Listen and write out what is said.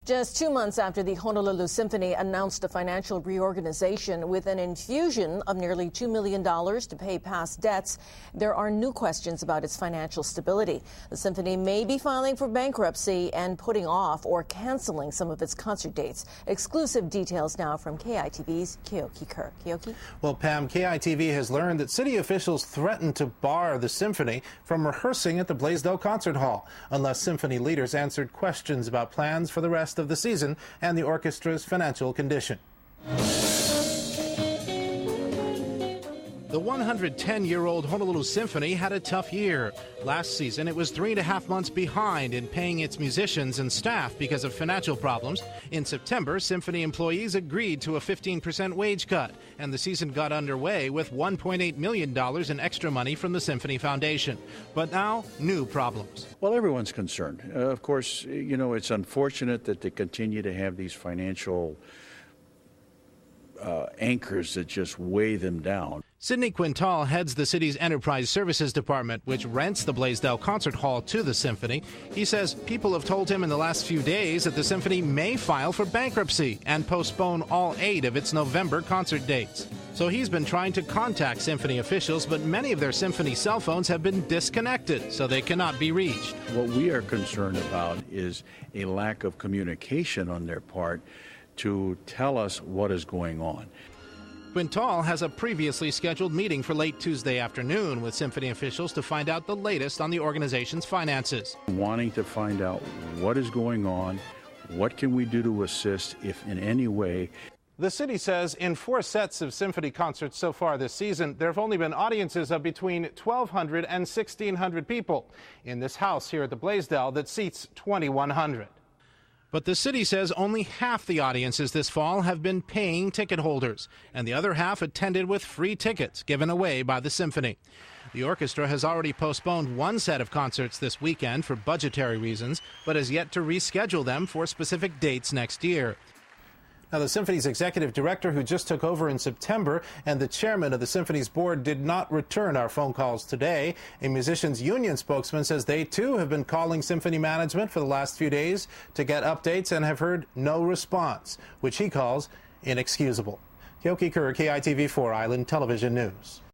Just 2 months after the Honolulu Symphony announced a financial reorganization with an infusion of nearly $2 million to pay past debts, there are new questions about its financial stability. The Symphony may be filing for bankruptcy and putting off or canceling some of its concert dates. Exclusive details now from KITV's Keoki Kerr. Keoki? Well, Pam, KITV has learned that city officials threatened to bar the Symphony from rehearsing at the Blaisdell Concert Hall unless Symphony leaders answered questions about plans for the rest of the season and the orchestra's financial condition. The 110-year-old Honolulu Symphony had a tough year. Last season, it was 3.5 months behind in paying its musicians and staff because of financial problems. In September, Symphony employees agreed to a 15% wage cut, and the season got underway with $1.8 million in extra money from the Symphony Foundation. But now, new problems. Well, everyone's concerned. Of course, it's unfortunate that they continue to have these financial anchors that just weigh them down. Sidney Quintal heads the city's Enterprise Services Department, which rents the Blaisdell Concert Hall to the Symphony. He says people have told him in the last few days that the Symphony may file for bankruptcy and postpone all 8 of its November concert dates. So he's been trying to contact Symphony officials, but many of their Symphony cell phones have been disconnected, so they cannot be reached. What we are concerned about is a lack of communication on their part to tell us what is going on. Quintal has a previously scheduled meeting for late Tuesday afternoon with Symphony officials to find out the latest on the organization's finances. Wanting to find out what is going on, what can we do to assist, if in any way. The city says in 4 sets of symphony concerts so far this season, there have only been audiences of between 1,200 and 1,600 people in this house here at the Blaisdell that seats 2,100. But the city says only half the audiences this fall have been paying ticket holders, and the other half attended with free tickets given away by the Symphony. The orchestra has already postponed 1 set of concerts this weekend for budgetary reasons, but has yet to reschedule them for specific dates next year. Now, the Symphony's executive director, who just took over in September, and the chairman of the Symphony's board did not return our phone calls today. A musicians' union spokesman says they, too, have been calling Symphony management for the last few days to get updates and have heard no response, which he calls inexcusable. Keoki Kerr, KITV4 Island Television News.